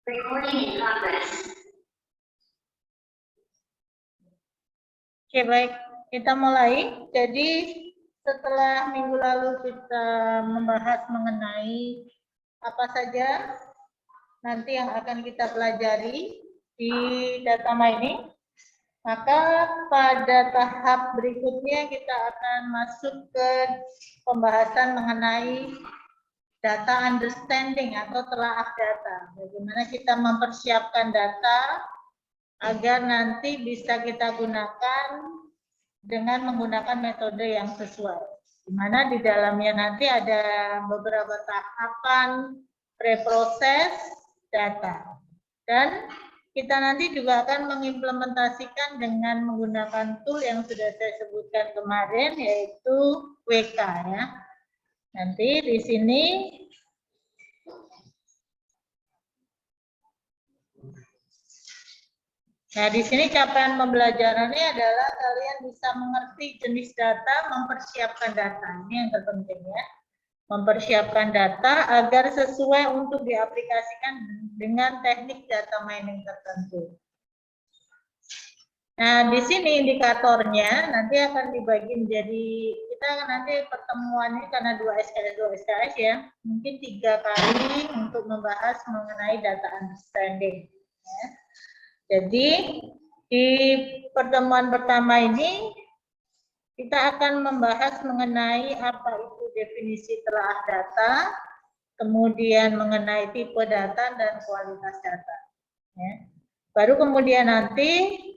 Recording in progress. Oke, baik. Kita mulai. Jadi, setelah minggu lalu kita membahas mengenai apa saja nanti yang akan kita pelajari di data mining, maka pada tahap berikutnya kita akan masuk ke pembahasan mengenai data understanding atau telaah data. Bagaimana kita mempersiapkan data agar nanti bisa kita gunakan dengan menggunakan metode yang sesuai. Di mana di dalamnya nanti ada beberapa tahapan preproses data. Dan kita nanti juga akan mengimplementasikan dengan menggunakan tool yang sudah saya sebutkan kemarin, yaitu WK ya. Nanti di sini capaian pembelajarannya adalah kalian bisa mengerti jenis data, mempersiapkan data. Ini yang terpenting ya. Mempersiapkan data agar sesuai untuk diaplikasikan dengan teknik data mining tertentu. Nah, di sini indikatornya nanti akan dibagi menjadi, kita nanti pertemuannya karena 2 SKS ya, mungkin 3 kali untuk membahas mengenai data understanding. Ya. Jadi, di pertemuan pertama ini, kita akan membahas mengenai apa itu definisi telaah data, kemudian mengenai tipe data dan kualitas data. Ya. Baru kemudian nanti,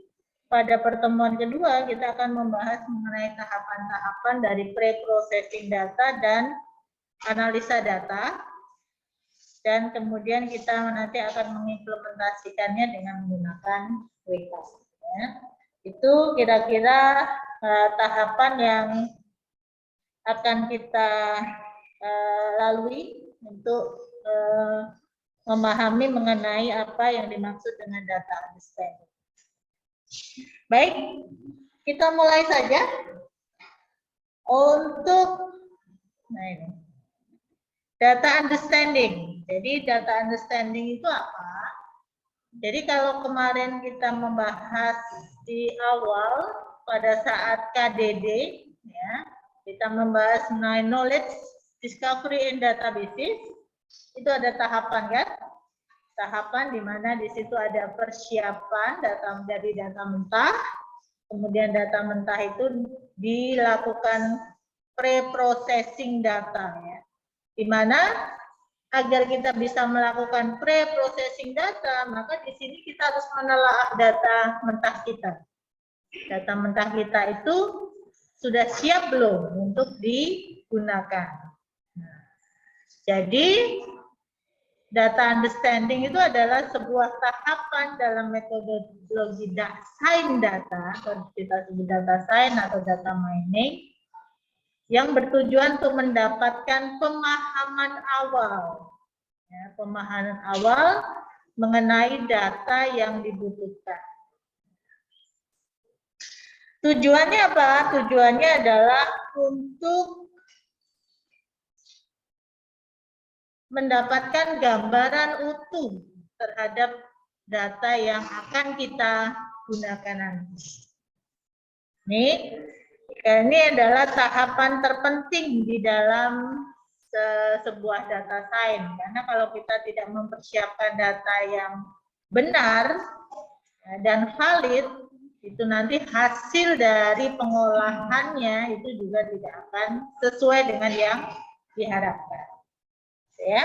pada pertemuan kedua, kita akan membahas mengenai tahapan-tahapan dari pre-processing data dan analisa data. Dan kemudian kita nanti akan mengimplementasikannya dengan menggunakan WK. Ya. Itu kira-kira tahapan yang akan kita lalui untuk memahami mengenai apa yang dimaksud dengan data understanding. Baik, kita mulai saja. Untuk data understanding. Jadi data understanding itu apa? Jadi kalau kemarin kita membahas di awal pada saat KDD, ya, kita membahas mengenai knowledge discovery in databases, itu ada tahapan kan? Tahapan di mana di situ ada persiapan data menjadi data mentah, kemudian data mentah itu dilakukan pre-processing data ya. Di mana agar kita bisa melakukan pre-processing data, maka di sini kita harus menelaah data mentah kita. Data mentah kita itu sudah siap belum untuk digunakan. Nah, jadi data understanding itu adalah sebuah tahapan dalam metodologi science data, atau kita sebut data science atau data mining, yang bertujuan untuk mendapatkan pemahaman awal, ya, pemahaman awal mengenai data yang dibutuhkan. Tujuannya apa? Tujuannya adalah untuk mendapatkan gambaran utuh terhadap data yang akan kita gunakan nanti. Ini adalah tahapan terpenting di dalam sebuah data science. Karena kalau kita tidak mempersiapkan data yang benar dan valid, itu nanti hasil dari pengolahannya itu juga tidak akan sesuai dengan yang diharapkan. Ya.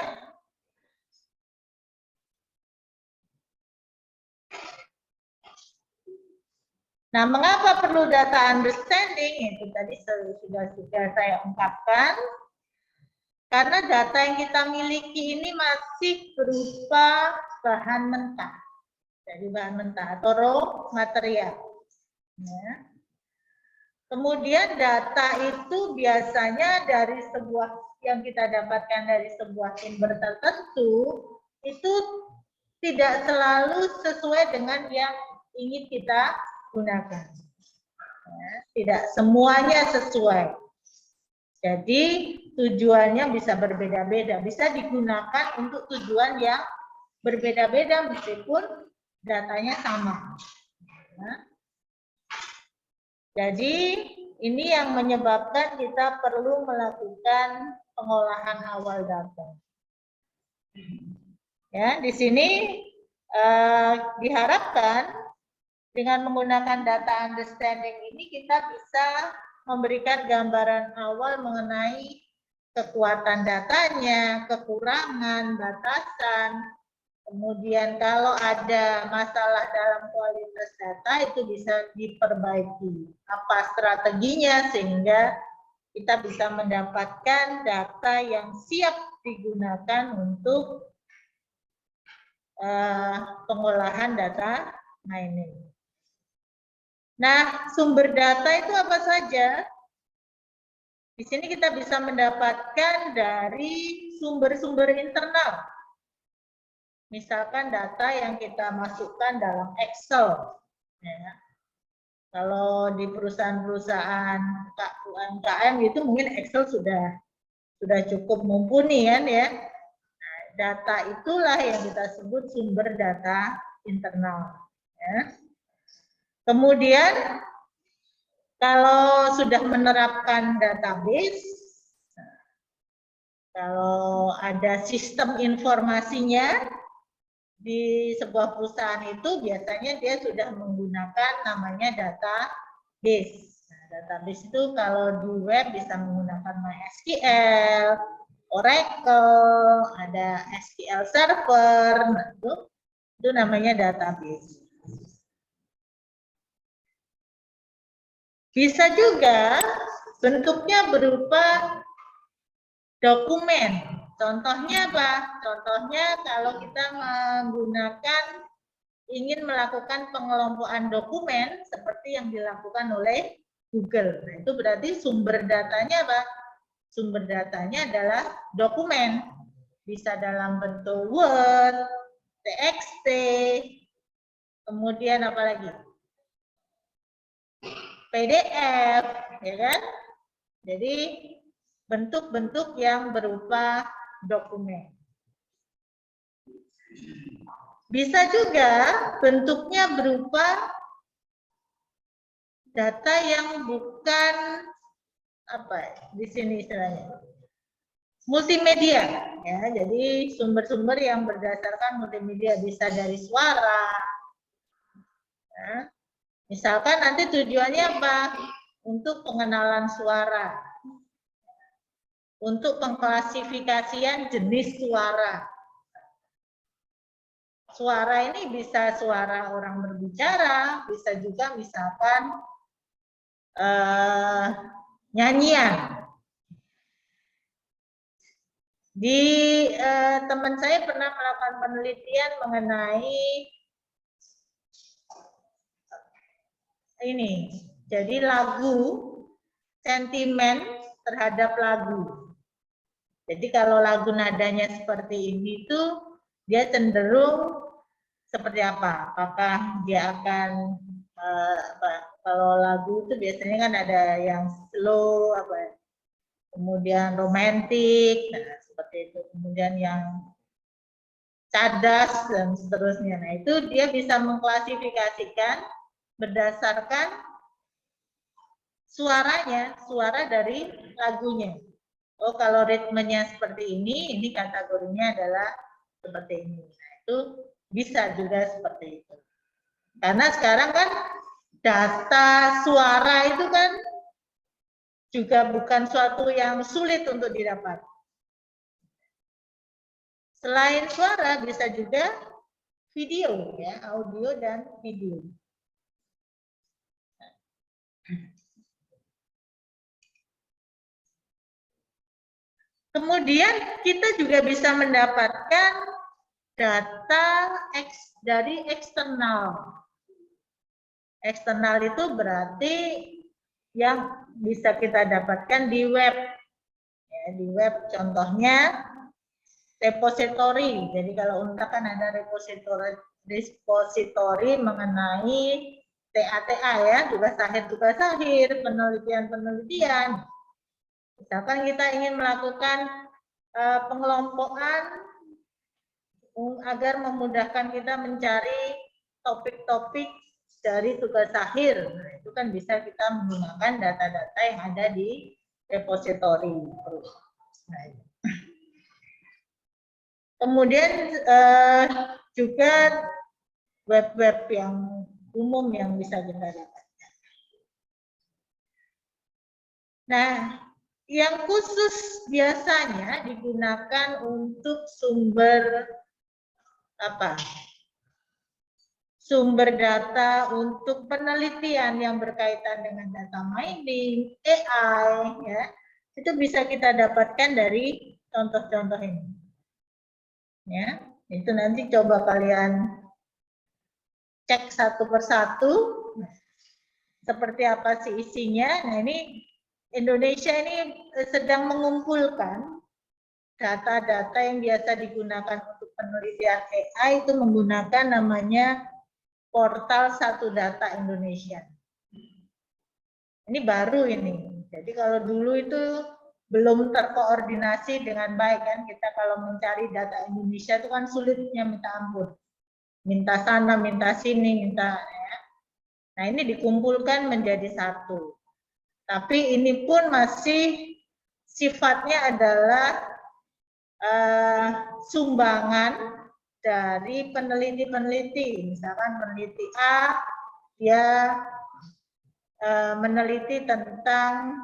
Nah, mengapa perlu data understanding? Itu tadi sudah saya ungkapkan. Karena data yang kita miliki ini masih berupa bahan mentah. Jadi bahan mentah atau raw material. Ya. Kemudian data itu biasanya dari sebuah yang kita dapatkan dari sebuah sumber tertentu itu tidak selalu sesuai dengan yang ingin kita gunakan. Ya, tidak semuanya sesuai. Jadi tujuannya bisa berbeda-beda, bisa digunakan untuk tujuan yang berbeda-beda meskipun datanya sama. Nah, jadi ini yang menyebabkan kita perlu melakukan pengolahan awal data. Ya, di sini diharapkan dengan menggunakan data understanding ini kita bisa memberikan gambaran awal mengenai kekuatan datanya, kekurangan, batasan. Kemudian kalau ada masalah dalam kualitas data itu bisa diperbaiki. Apa strateginya sehingga kita bisa mendapatkan data yang siap digunakan untuk pengolahan data mining. Nah, sumber data itu apa saja? Di sini kita bisa mendapatkan dari sumber-sumber internal. Misalkan data yang kita masukkan dalam Excel. Ya. Kalau di perusahaan-perusahaan UMKM itu mungkin Excel sudah cukup mumpuni kan ya. Nah, data itulah yang kita sebut sumber data internal. Ya. Kemudian kalau sudah menerapkan database, kalau ada sistem informasinya di sebuah perusahaan itu biasanya dia sudah menggunakan namanya database. Nah, database itu kalau di web bisa menggunakan MySQL, Oracle, ada SQL Server, nah, itu namanya database. Bisa juga bentuknya berupa dokumen. Contohnya apa? Contohnya kalau kita ingin melakukan pengelompokan dokumen seperti yang dilakukan oleh Google. Nah, itu berarti sumber datanya apa? Sumber datanya adalah dokumen. Bisa dalam bentuk Word, TXT, kemudian apa lagi? PDF, ya kan? Jadi bentuk-bentuk yang berupa dokumen. Bisa juga bentuknya berupa data yang bukan apa di sini istilahnya multimedia, ya. Jadi sumber-sumber yang berdasarkan multimedia bisa dari suara. Ya. Misalkan nanti tujuannya apa? Untuk pengenalan suara. Untuk pengklasifikasian jenis suara. Suara ini bisa suara orang berbicara, bisa juga misalkan nyanyian. Di teman saya pernah melakukan penelitian mengenai ini, jadi lagu, sentimen terhadap lagu. Jadi kalau lagu nadanya seperti ini tuh dia cenderung seperti apa? Apakah dia akan kalau lagu itu biasanya kan ada yang slow, kemudian romantis, nah, seperti itu. Kemudian yang cadas dan seterusnya. Nah itu dia bisa mengklasifikasikan berdasarkan suaranya, suara dari lagunya. Oh, kalau ritmenya seperti ini kategorinya adalah seperti ini. Nah, itu bisa juga seperti itu. Karena sekarang kan data suara itu kan juga bukan suatu yang sulit untuk didapat. Selain suara bisa juga video, ya, audio dan video. Kemudian kita juga bisa mendapatkan data dari eksternal. Eksternal itu berarti yang bisa kita dapatkan di web. Ya, di web contohnya repository. Jadi kalau UNTA kan ada repository mengenai TATA ya, tugas akhir, penelitian. Misalkan kita ingin melakukan pengelompokan agar memudahkan kita mencari topik-topik dari tugas akhir. Nah, itu kan bisa kita menggunakan data-data yang ada di repositori. Nah, kemudian juga web-web yang umum yang bisa kita dapatkan. Nah, yang khusus biasanya digunakan untuk sumber sumber data untuk penelitian yang berkaitan dengan data mining, AI, ya, itu bisa kita dapatkan dari contoh-contoh ini. Ya, itu nanti coba kalian cek satu persatu seperti apa sih isinya. Nah, ini Indonesia ini sedang mengumpulkan data-data yang biasa digunakan untuk penelitian AI, itu menggunakan namanya portal Satu Data Indonesia. Ini baru ini. Jadi kalau dulu itu belum terkoordinasi dengan baik kan, kita kalau mencari data Indonesia itu kan sulitnya minta ampun. Minta sana, minta sini, minta ya. Nah, ini dikumpulkan menjadi satu. Tapi ini pun masih sifatnya adalah sumbangan dari peneliti-peneliti. Misalkan peneliti A, dia meneliti tentang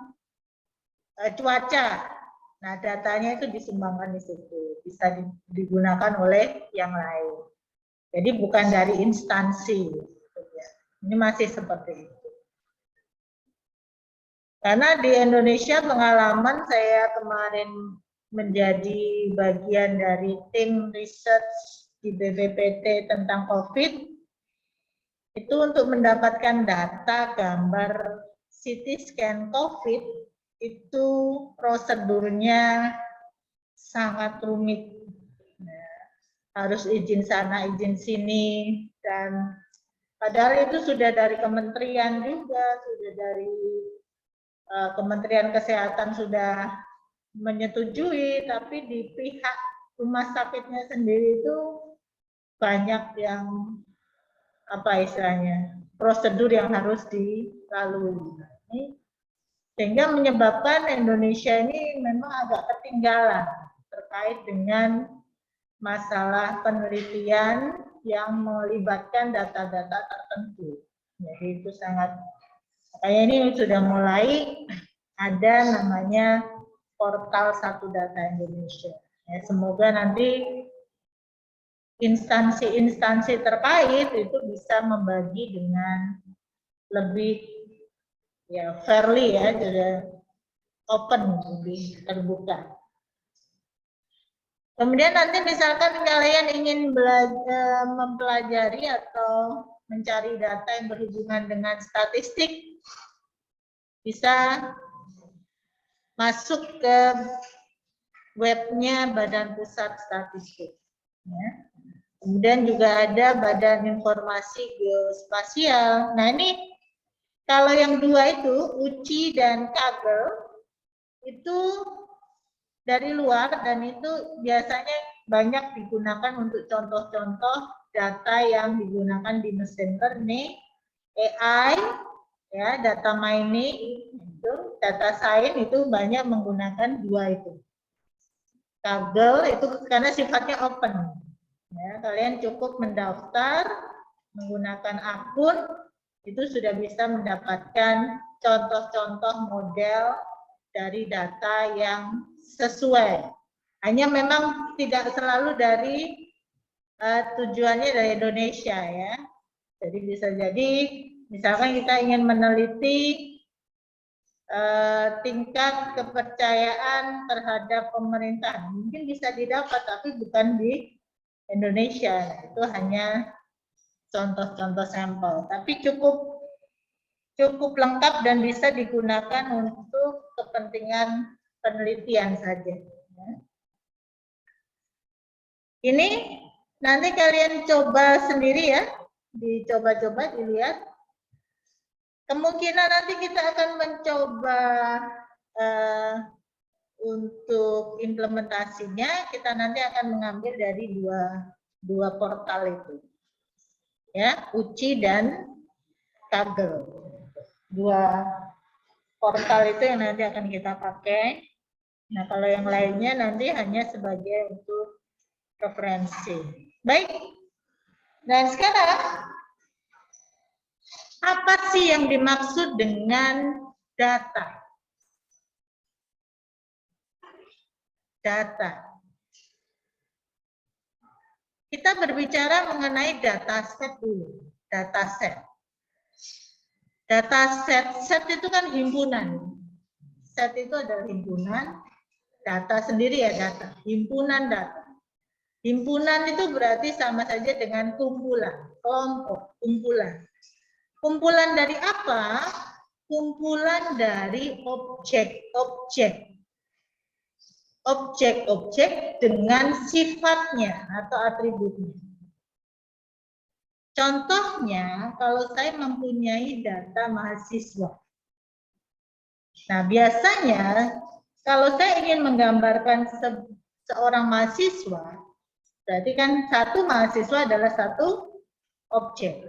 cuaca. Nah, datanya itu disumbangkan di situ. Bisa digunakan oleh yang lain. Jadi bukan dari instansi. Ini masih seperti itu. Karena di Indonesia pengalaman saya kemarin menjadi bagian dari tim research di BPPT tentang COVID, itu untuk mendapatkan data gambar CT scan COVID, itu prosedurnya sangat rumit. Harus izin sana, izin sini, dan padahal itu sudah dari kementerian juga, sudah dari Kementerian Kesehatan sudah menyetujui, tapi di pihak rumah sakitnya sendiri itu banyak yang istilahnya prosedur yang harus dilalui. Sehingga menyebabkan Indonesia ini memang agak ketinggalan terkait dengan masalah penelitian yang melibatkan data-data tertentu. Jadi itu sangat, kayak ini sudah mulai ada namanya portal Satu Data Indonesia. Ya, semoga nanti instansi-instansi terkait itu bisa membagi dengan lebih ya fairly ya, jadi open, lebih terbuka. Kemudian nanti misalkan kalian ingin mempelajari atau mencari data yang berhubungan dengan statistik, bisa masuk ke webnya Badan Pusat Statistik. Ya. Kemudian juga ada Badan Informasi Geospasial. Nah, ini kalau yang dua itu, UCI dan Kaggle, itu dari luar, dan itu biasanya banyak digunakan untuk contoh-contoh data yang digunakan di mesin learning, AI, ya, data mining, itu, data science itu banyak menggunakan dua itu. Kaggle itu karena sifatnya open. Ya, kalian cukup mendaftar menggunakan akun, itu sudah bisa mendapatkan contoh-contoh model dari data yang sesuai. Hanya memang tidak selalu dari tujuannya dari Indonesia ya. Jadi bisa jadi misalkan kita ingin meneliti tingkat kepercayaan terhadap pemerintahan, mungkin bisa didapat tapi bukan di Indonesia. Itu hanya contoh-contoh sampel, tapi cukup lengkap dan bisa digunakan untuk kepentingan penelitian saja. Ini nanti kalian coba sendiri ya, dicoba-coba dilihat. Kemungkinan nanti kita akan mencoba untuk implementasinya, kita nanti akan mengambil dari dua dua portal itu. Ya, UCI dan Kaggle. Dua portal itu yang nanti akan kita pakai. Nah, kalau yang lainnya nanti hanya sebagai untuk referensi. Baik. Dan sekarang, apa sih yang dimaksud dengan data? Data. Kita berbicara mengenai dataset dulu. Dataset. Dataset, set itu kan himpunan. Set itu adalah himpunan. Data sendiri ya data. Himpunan data. Himpunan itu berarti sama saja dengan kumpulan. Kelompok, kumpulan. Kumpulan dari apa? Kumpulan dari objek-objek. Objek-objek dengan sifatnya atau atributnya. Contohnya, kalau saya mempunyai data mahasiswa. Nah, biasanya kalau saya ingin menggambarkan seorang mahasiswa, berarti kan satu mahasiswa adalah satu objek.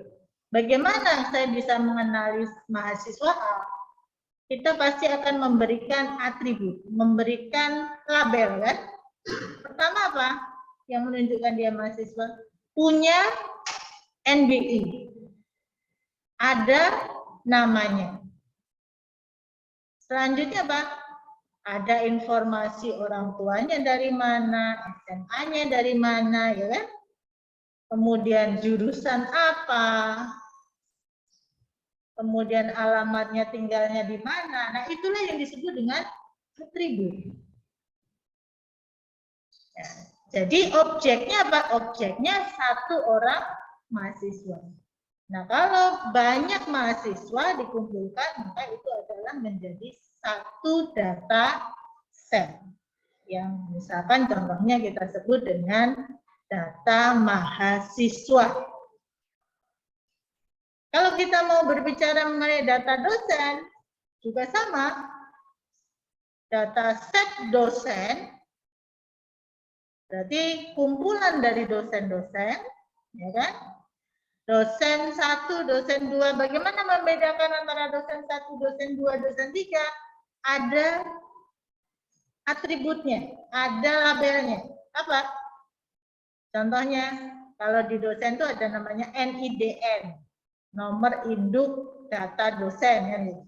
Bagaimana saya bisa mengenali mahasiswa A? Kita pasti akan memberikan atribut, memberikan label kan? Pertama apa? Yang menunjukkan dia mahasiswa punya NBI. Ada namanya. Selanjutnya apa? Ada informasi orang tuanya dari mana, SMA-nya dari mana, ya kan? Kemudian jurusan apa? Kemudian alamatnya tinggalnya di mana. Nah, itulah yang disebut dengan atribut. Ya, jadi objeknya apa? Objeknya satu orang mahasiswa. Nah, kalau banyak mahasiswa dikumpulkan, maka itu adalah menjadi satu data set. Yang misalkan contohnya kita sebut dengan data mahasiswa. Kalau kita mau berbicara mengenai data dosen, juga sama. Data set dosen, berarti kumpulan dari dosen-dosen, ya kan? Dosen 1, dosen 2, bagaimana membedakan antara dosen 1, dosen 2, dosen 3? Ada atributnya, ada labelnya. Apa? Contohnya, kalau di dosen itu ada namanya NIDN. Nomor induk data dosen kan gitu.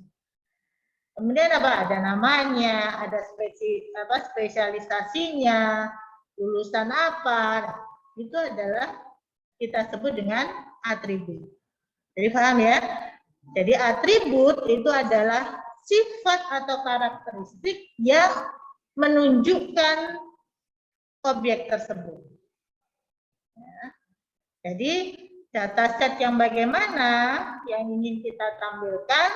Kemudian apa? Ada namanya, ada spesialisasinya, lulusan apa. Itu adalah kita sebut dengan atribut. Jadi paham ya? Jadi atribut itu adalah sifat atau karakteristik yang menunjukkan objek tersebut. Ya. Jadi dataset yang bagaimana yang ingin kita tampilkan,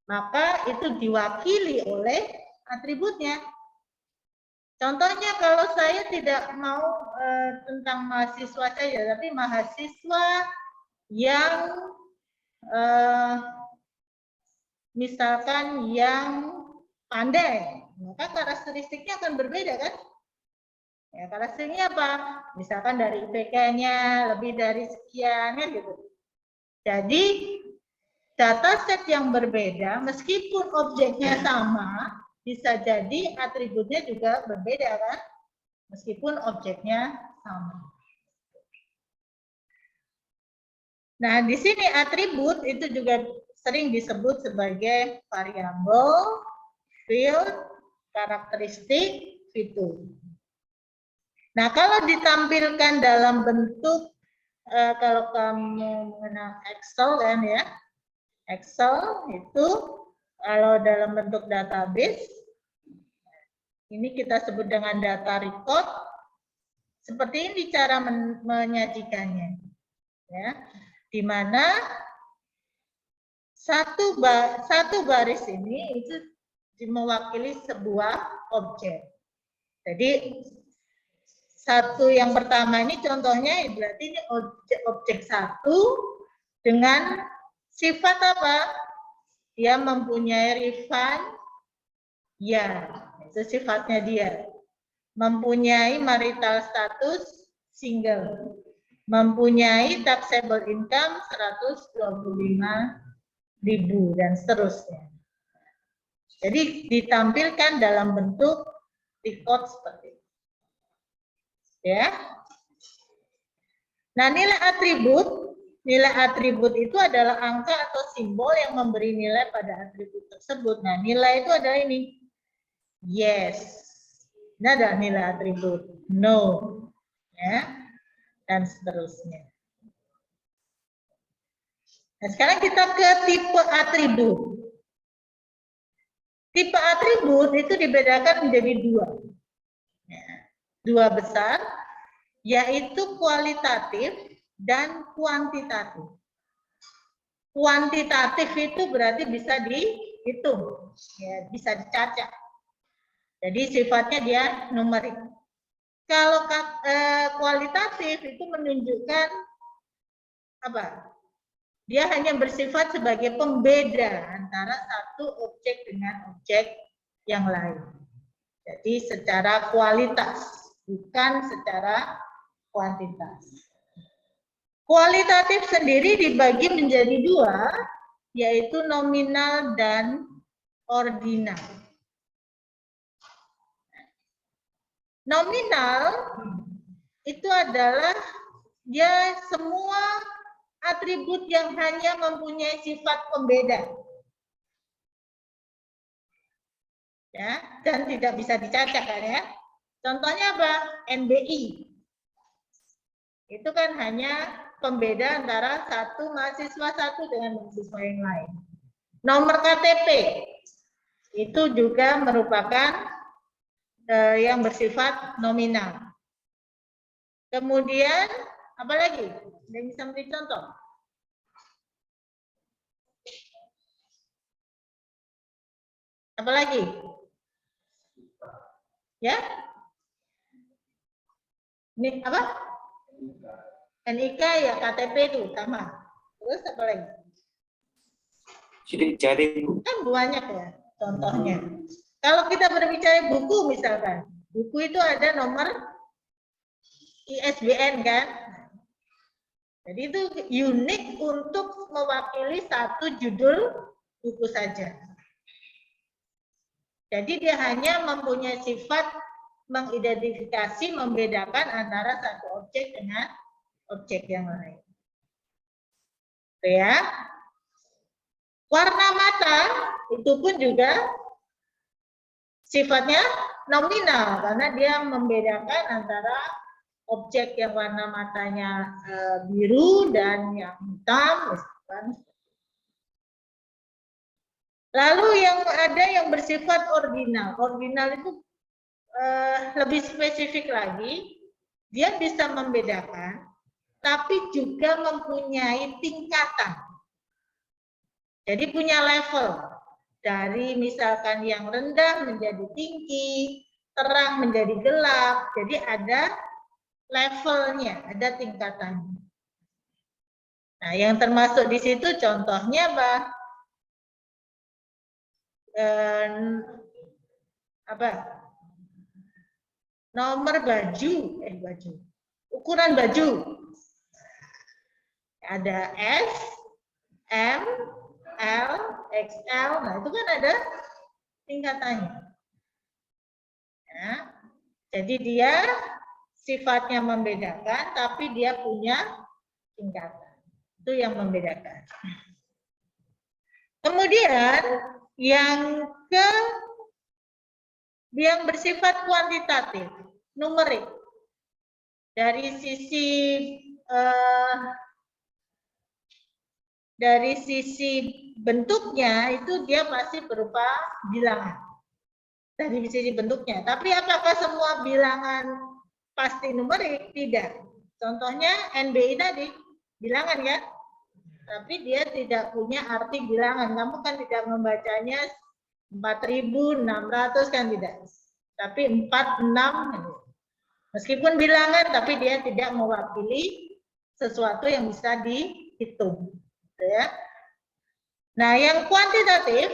maka itu diwakili oleh atributnya. Contohnya kalau saya tidak mau tentang mahasiswa saja, tapi mahasiswa yang misalkan yang pandai, maka karakteristiknya akan berbeda kan? Ya, karakteristiknya apa? Misalkan dari IPK-nya lebih dari sekian, kan gitu. Jadi dataset yang berbeda, meskipun objeknya sama, bisa jadi atributnya juga berbeda kan? Meskipun objeknya sama. Nah, di sini atribut itu juga sering disebut sebagai variabel, field, karakteristik, fitur. Nah, kalau ditampilkan dalam bentuk, kalau kamu mengenal Excel kan ya, Excel itu kalau dalam bentuk database, ini kita sebut dengan data record, seperti ini cara menyajikannya. Ya, di mana satu baris ini itu mewakili sebuah objek. Jadi satu yang pertama ini contohnya berarti ini objek satu dengan sifat apa? Dia mempunyai refund, ya itu sifatnya dia. Mempunyai marital status, single, mempunyai taxable income 125.000 dan seterusnya. Jadi ditampilkan dalam bentuk record seperti itu. Ya. Nah, nilai atribut itu adalah angka atau simbol yang memberi nilai pada atribut tersebut. Nah, nilai itu adalah ini. Yes. Ini adalah nilai atribut. No. Ya. Dan seterusnya. Nah, sekarang kita ke tipe atribut. Tipe atribut itu dibedakan menjadi dua. Dua besar, yaitu kualitatif dan kuantitatif. Kuantitatif itu berarti bisa dihitung, ya, bisa dicacak. Jadi sifatnya dia numerik. Kalau kualitatif itu menunjukkan apa? Dia hanya bersifat sebagai pembeda antara satu objek dengan objek yang lain. Jadi secara kualitas, bukan secara kuantitas. Kualitatif sendiri dibagi menjadi dua, yaitu nominal dan ordinal. Nominal itu adalah dia semua atribut yang hanya mempunyai sifat pembeda. Ya, dan tidak bisa dicacak kan ya. Contohnya apa? NBI. Itu kan hanya pembeda antara satu mahasiswa satu dengan mahasiswa yang lain. Nomor KTP itu juga merupakan yang bersifat nominal. Kemudian apa lagi? Ada yang bisa memberi contoh? Apa lagi? Ya? Ini apa? NIK ya, KTP itu utama. Terus apa lagi? Sidik jari, Bu. Kan banyak ya contohnya. Kalau kita berbicara buku misalkan, buku itu ada nomor ISBN kan. Jadi itu unik untuk mewakili satu judul buku saja. Jadi dia hanya mempunyai sifat mengidentifikasi, membedakan antara satu objek dengan objek yang lain. Oke ya. Warna mata itu pun juga sifatnya nominal karena dia membedakan antara objek yang warna matanya biru dan yang hitam, misalkan. Lalu yang ada yang bersifat ordinal. Ordinal itu lebih spesifik lagi, dia bisa membedakan, tapi juga mempunyai tingkatan. Jadi punya level. Dari misalkan yang rendah menjadi tinggi, terang menjadi gelap. Jadi ada levelnya, ada tingkatannya. Nah, yang termasuk di situ contohnya apa? Nomor baju, ukuran baju. Ada S, M, L, XL, nah itu kan ada tingkatannya. Ya. Jadi dia sifatnya membedakan, tapi dia punya tingkatan. Itu yang membedakan. Kemudian yang bersifat kuantitatif, numerik. Dari sisi bentuknya itu dia pasti berupa bilangan. Dari sisi bentuknya. Tapi apakah semua bilangan pasti numerik? Tidak. Contohnya NBI tadi, bilangan ya. Tapi dia tidak punya arti bilangan. Kamu kan tidak membacanya 4.600 kan tidak. Tapi 46. Meskipun bilangan, tapi dia tidak mewakili sesuatu yang bisa dihitung. Ya. Nah, yang kuantitatif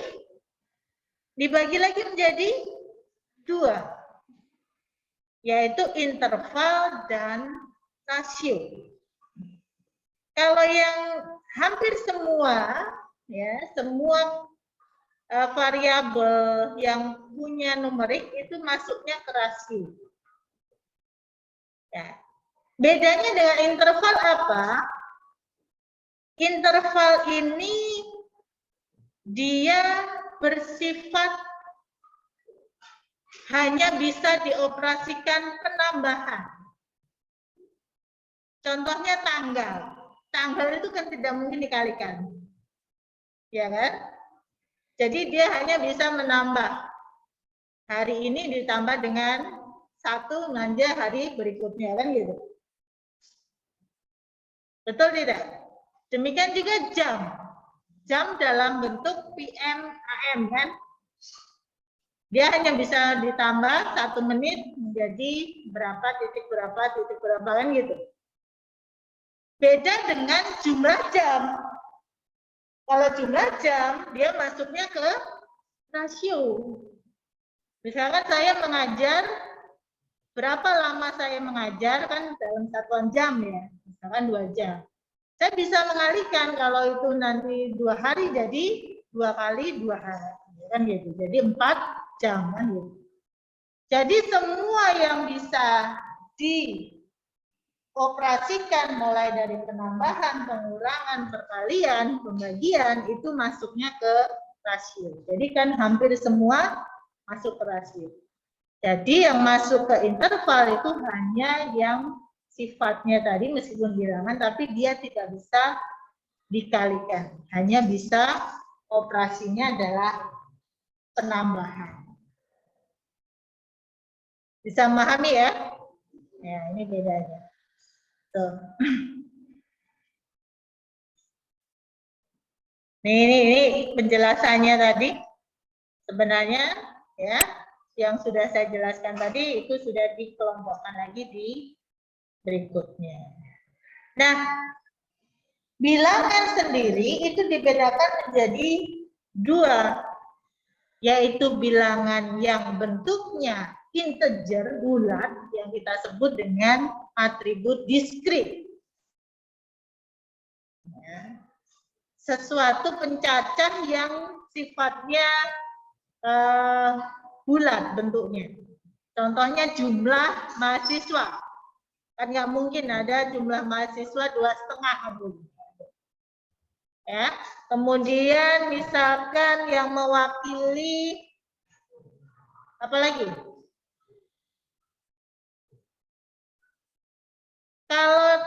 dibagi lagi menjadi dua, yaitu interval dan rasio. Kalau yang hampir semua, ya, semua variabel yang punya numerik itu masuknya ke rasio. Ya. Bedanya dengan interval apa? Interval ini dia bersifat hanya bisa dioperasikan penambahan. Contohnya tanggal. Tanggal itu kan tidak mungkin dikalikan. Ya kan? Jadi dia hanya bisa menambah. Hari ini ditambah dengan 1 nanja hari berikutnya, kan gitu. Betul tidak? Demikian juga jam. Jam dalam bentuk PM AM, kan? Dia hanya bisa ditambah 1 menit menjadi berapa titik berapa kan gitu. Beda dengan jumlah jam. Kalau jumlah jam, dia masuknya ke rasio. Misalkan saya mengajar, berapa lama saya mengajar kan dalam satuan jam ya, misalkan 2 jam. Saya bisa mengalihkan kalau itu nanti 2 hari jadi 2 kali 2 hari, kan gitu. Jadi 4 jam kan gitu. Jadi semua yang bisa dioperasikan mulai dari penambahan, pengurangan, perkalian, pembagian itu masuknya ke rasio. Jadi kan hampir semua masuk ke rasio. Jadi yang masuk ke interval itu hanya yang sifatnya tadi meskipun bilangan tapi dia tidak bisa dikalikan. Hanya bisa operasinya adalah penambahan. Bisa memahami ya? Ya, ini bedanya. Tuh. Ini penjelasannya tadi. Sebenarnya ya, yang sudah saya jelaskan tadi itu sudah dikelompokkan lagi di berikutnya. Nah, bilangan sendiri itu dibedakan menjadi 2, yaitu bilangan yang bentuknya integer, bulat, yang kita sebut dengan atribut diskrit. Ya. Sesuatu pencacah yang sifatnya bulat bentuknya. Contohnya jumlah mahasiswa. Kan nggak mungkin ada jumlah mahasiswa 2,5. Ya. Kemudian misalkan yang mewakili apa lagi? Kalau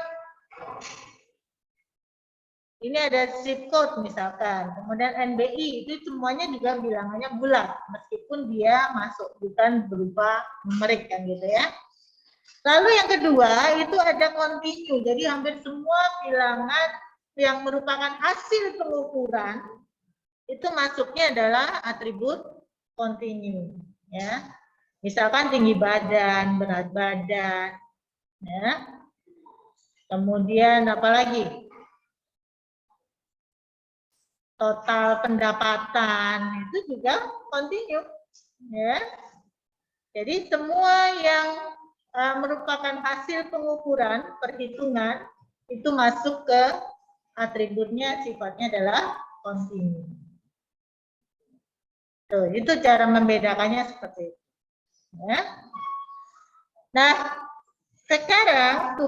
ini ada zip code misalkan, kemudian NBI itu semuanya juga bilangannya bulat, meskipun dia masuk bukan berupa numerik kan gitu ya. Lalu yang kedua itu ada kontinu, jadi hampir semua bilangan yang merupakan hasil pengukuran itu masuknya adalah atribut kontinu, ya. Misalkan tinggi badan, berat badan, ya. Kemudian apa lagi? Total pendapatan itu juga kontinu, ya. Jadi semua yang merupakan hasil pengukuran perhitungan itu masuk ke atributnya sifatnya adalah kontinu. Tuh, itu cara membedakannya seperti itu. Ya. Nah, sekarang